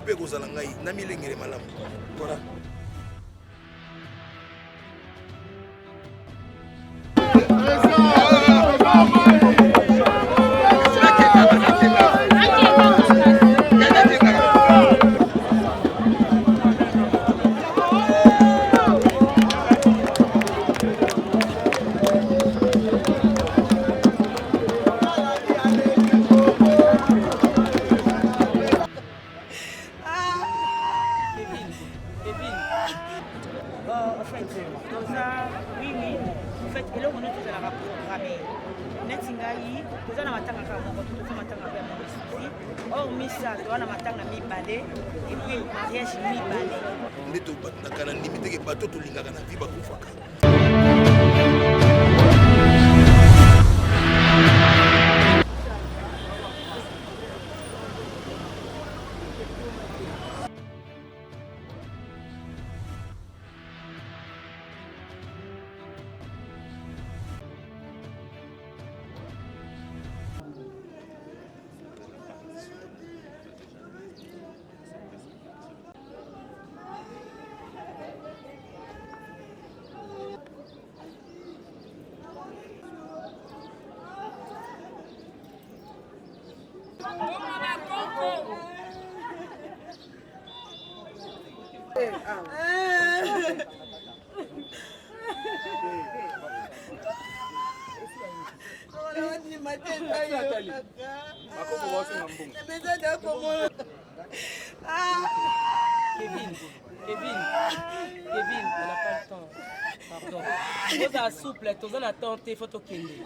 pe kozala ngai na milengele malamu. Voilà. Ndeto nakana limite ke bato to lingaka na viba kufaka. Kevin, on n'a pas le temps. Pardon. Vous êtes souple, vous en attendez, il faut te kender.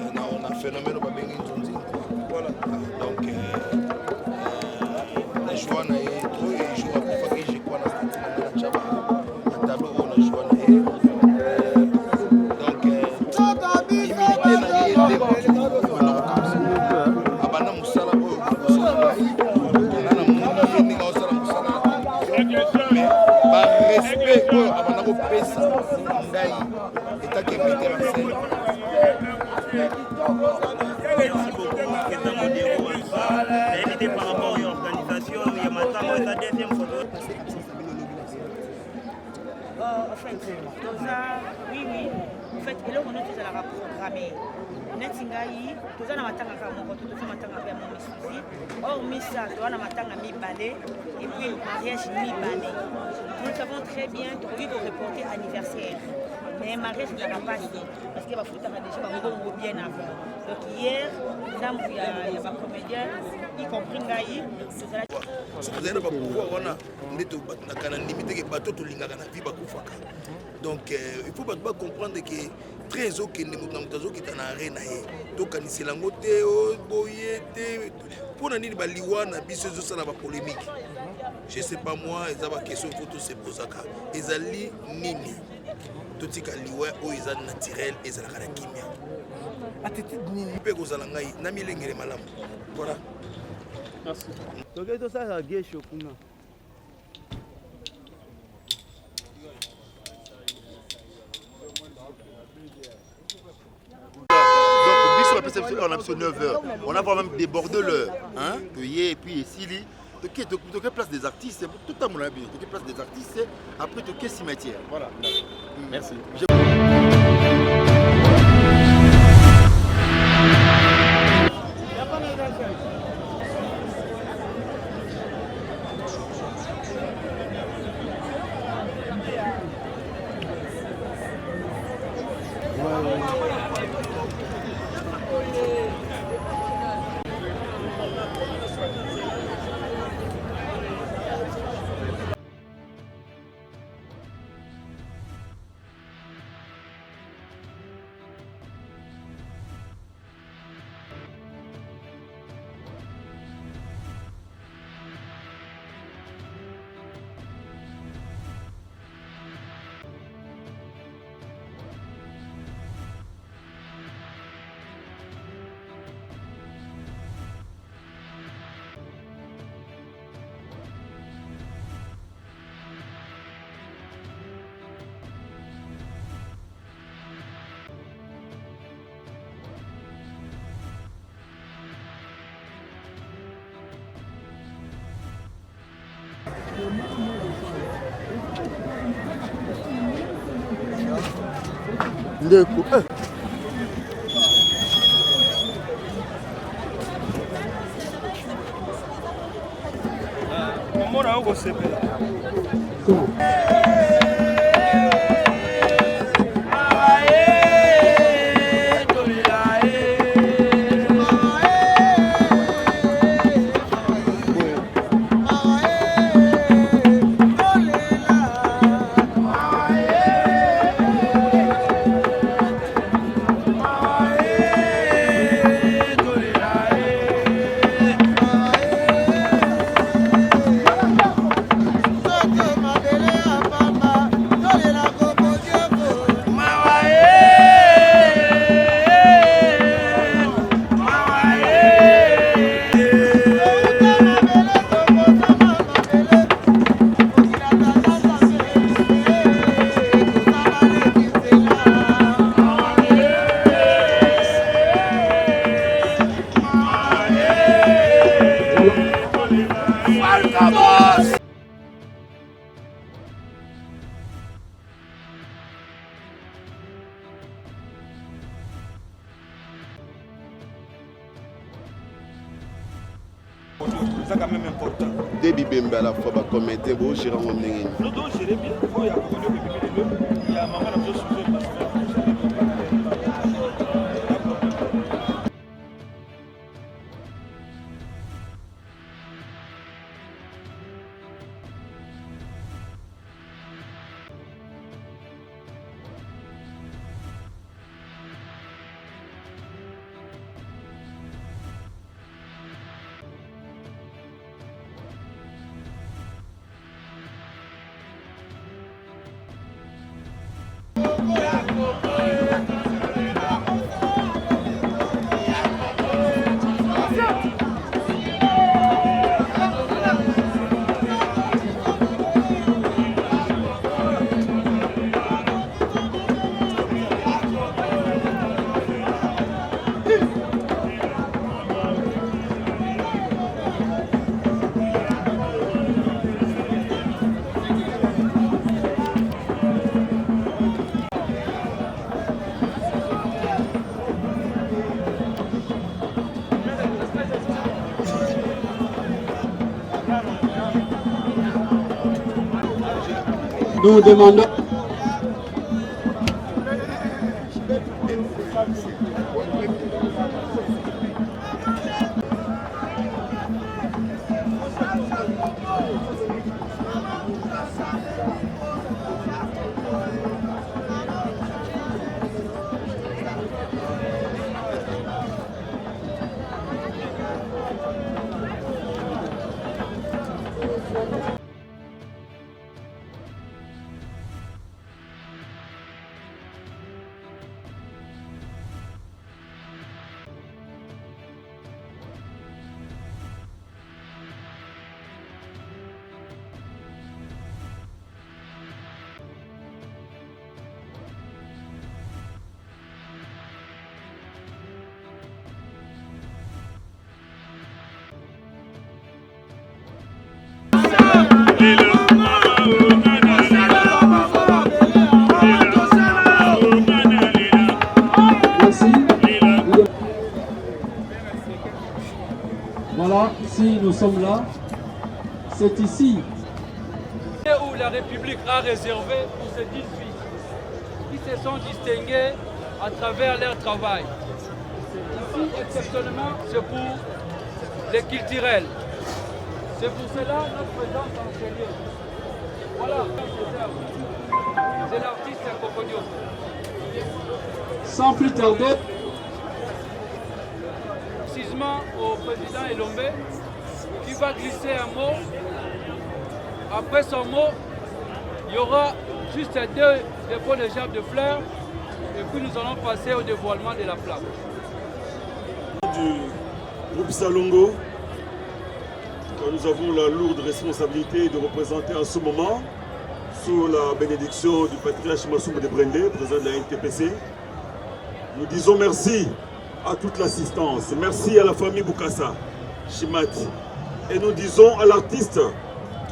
On a un phénomène au Babengin Zonzi. Voilà. Donc, la joie n'a été trop et je vois pas que j'ai quoi la tableau on a joué. Donc, immunité n'a été abana musala mais par respect abana ko pesa ngai etake mettre en scène. Merci beaucoup. Invité par rapport à l'organisation, il y a maintenant la deuxième photo. En fait, oui. En fait, et là, on est tous à la programmée. Netingai, tous à matanga kamoko, tous à matanga bien mon souci. Or, missa, tous à matanga mi balé, et puis mariage mi balé. Nous savons très bien que oui, vous reporter anniversaire. Mais mariage ne va pas ici. Parce qu'il va foutre déjà bien avant. Donc hier, il y a un comédien, y compris Ngaï. Ce que vous avez pas pouvoir, on a limité que bateau to lingaka na viba kufaka. Donc il faut pas comprendre que très ok ne mutango qui est en arène to kanisela ngote o boyete pour nani ba liwana biso zo sala ba polémique. Je sais pas moi, ils ont question photo se posaka. Ezali nini? Totika liwa o eza naturel ezala kana kimia. Attitude nini pe kozala ngai na milengele malamu. Voilà. Merci. Donc il doit ça gauche kuna. On a besoin de 9h. On a vraiment débordé l'heure. Hein? Et puis ici, tu as place des artistes. Tout le monde a bien. Tu as place des artistes. Après, tu as cimetière. Voilà. Merci. Ndeko. Omona okosepela. C'est quand même important. Début Bemba à la fois va commenter, bon, j'irai en ligne. Nous devons gérer bien. Il y a il y a maman qui a besoin de Nous demandons. Voilà, si nous sommes là, c'est ici où la République a réservé pour ces 10 filles qui se sont distinguées à travers leur travail. Ici, exceptionnellement, c'est pour les culturels. C'est pour cela notre présence enseignée. Voilà, c'est l'artiste Kokonyo. sans plus tarder. Précisément au président Elombe qui va glisser un mot. Après son mot, il y aura juste deux dépôts de gerbes de fleurs et puis nous allons passer au dévoilement de la flamme. Du groupe Salongo, nous avons la lourde responsabilité de représenter en ce moment, sous la bénédiction du patriarche Massoum de Brendé, président de la NTPC, nous disons merci à toute l'assistance, merci à la famille Boukassa, Chimati, et nous disons à l'artiste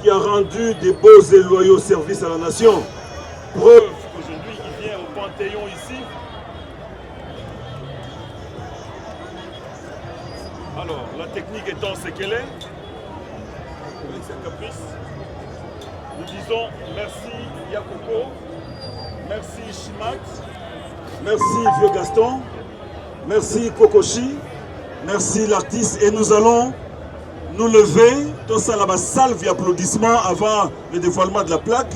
qui a rendu des beaux et loyaux services à la nation. Preuve qu'aujourd'hui il vient au Panthéon ici. Alors, la technique étant ce qu'elle est, avec ses caprices, nous disons merci Yakoko, merci Shimak, merci Vieux Gaston, merci Kokoshi, merci l'artiste, et nous allons nous lever, tout ça là-bas, salve et applaudissements avant le dévoilement de la plaque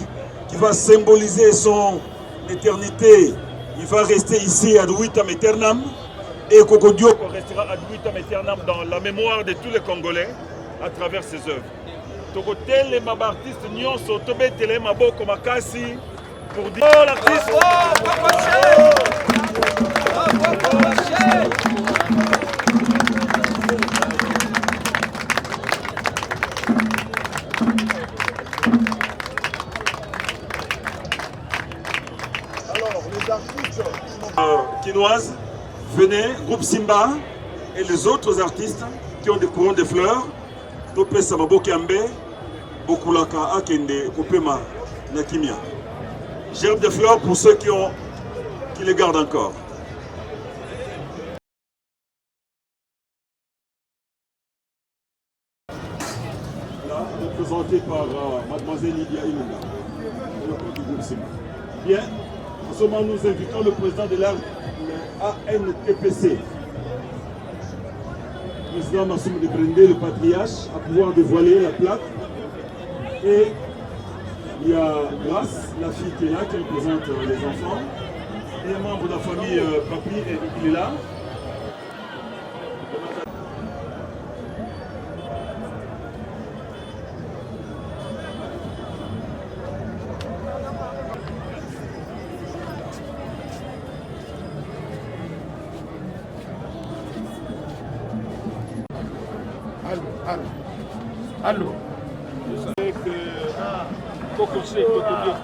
qui va symboliser son éternité. Il va rester ici ad vitam aeternam et Koko Dioko restera ad vitam aeternam dans la mémoire de tous les Congolais à travers ses œuvres. Tokotel les artistes nyonso tobetele maboko makasi pour dire oh l'artiste Alors, les artistes quinoise, venez, groupe Simba et les autres artistes qui ont des courants de fleurs. Topé Samaboke Ambe, Bokulaka Akende, Kopema, Nakimia. Gerbe de fleurs pour ceux qui les gardent encore. Là, représenté par mademoiselle Lydia Ilunga, le du groupe Simba. Bien, en ce moment, nous invitons le président de l'ANTPC, le président Massoum de Brendé, le patriarche, à pouvoir dévoiler la plaque. Et il y a Grace, la fille qui est là, qui représente les enfants. Et un membre de la famille Papi, il est là. Allô. Avec Coco Cheikh, Coco Diop.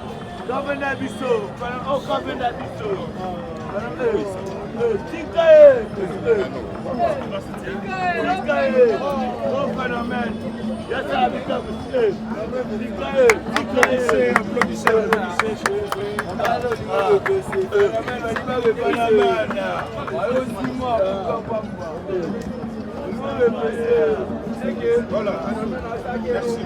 Gavana Bisso, oh Gavana Bisso. Tikae, oh phénomène. Yassa Abika, Tikae, applaudissez. Voilà. Merci.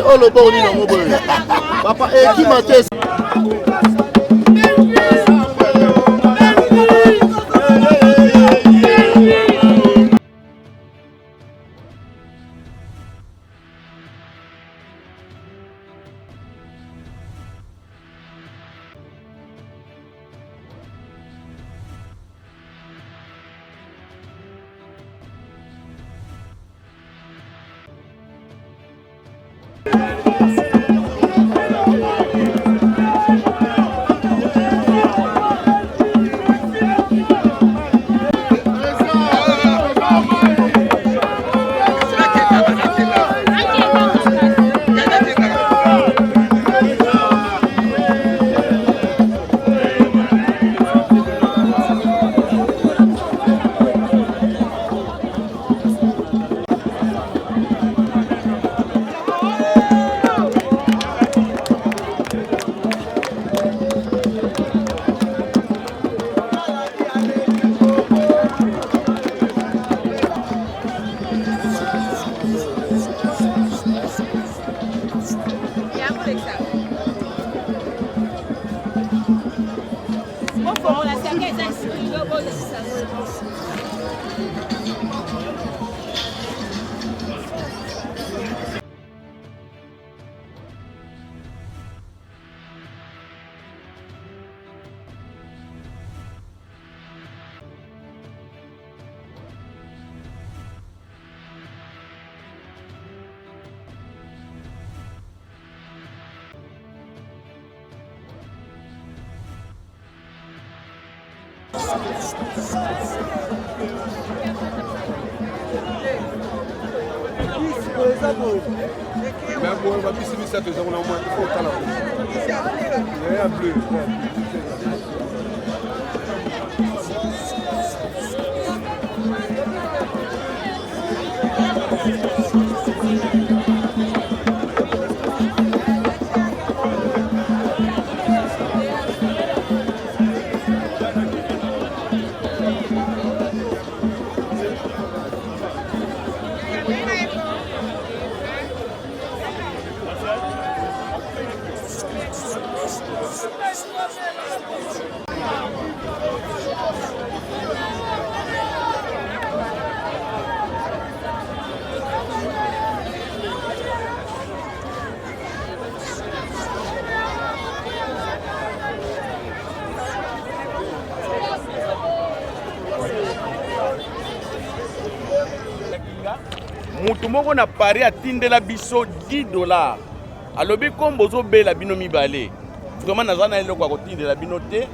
Oh le bon, on est papa, et qui m'a fait mutu moko na pari atindela biso 10 $. Alobi kombo ozobela bino mibale. Vraiment naza na eloko ya kotindela bino te.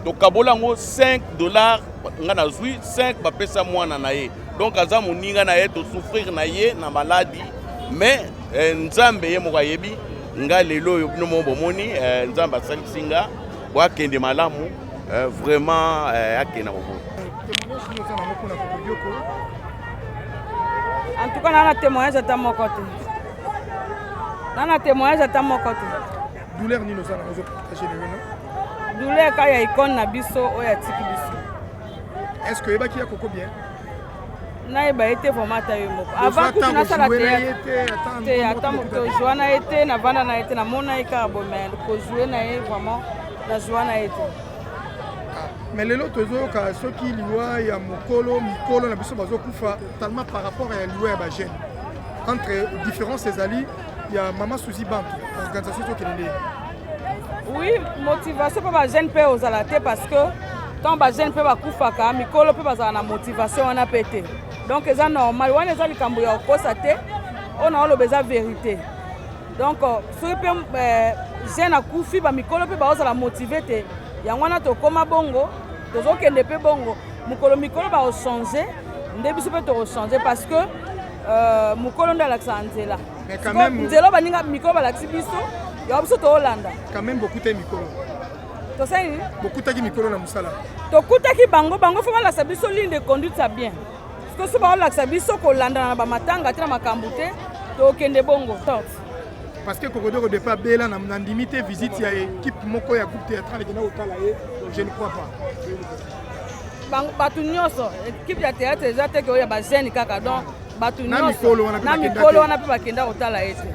Tokabola ngo 5 $, nga nazwi 5 bapesa mwana na ye. Donc aza moninga na ye to souffrir na ye na maladie. Mais nzambe ye moko ayebi nga lelo oyo bino mo bomoni nzambe asalisi nga bwakende malamu vraiment akenda koko. En tout cas, on a témoignage à ta mokote. On a témoignage à ta mokote. Douleur ni nous allons partager les mêmes. Douleur quand il y a icône na biso ou ya tiki biso. Est-ce que eba qui a koko bien? Na eba été vraiment tayo moko. Avant que na sala te attends to joana été na vanda na été na mona ikabo mais ko jouer na e vraiment na joana été. Mais les autres ceux qui liwa ya mokolo mikolo na biso bazo kufa tellement par rapport à liwa ya ba jeune. Entre différents ces alliés, il y a Mama Suzy Bank, organisation qui est. Oui, motivation pour les jeunes aux alatés parce que quand les jeunes peuvent kufa ka mikolo peut bazala na motivation on a pété. Donc c'est normal, on est allé kambuya okosate, on a le besoin vérité. Donc ceux qui jeune a kufi ba mikolo peut bazala motiver te. Yangwana to koma bongo, to zo kende pe bongo. Mikolo ba changer, ndebiso peut to changer parce que mukolo ndo Alexandela. Mais quand même nzelo baninga mikolo ba laxibiso, ya biso to Hollanda. Quand même beaucoup de mikolo. To sai beaucoup taki mikolo na musala. To kutaki bango faut la sabiso ligne de conduite ça bien. Parce que so ba la sabiso ko Hollanda na ba matanga tina makambute to kende bongo. Parce que Kokodo au départ bela na limité visite ya équipe moko ya groupe théâtral qui na otala ye, je ne crois pas. Batu nyoso équipe ya théâtre ezate ko ya ba jeune kaka donc batu nyoso na mikolo wana pe bakenda otala ete.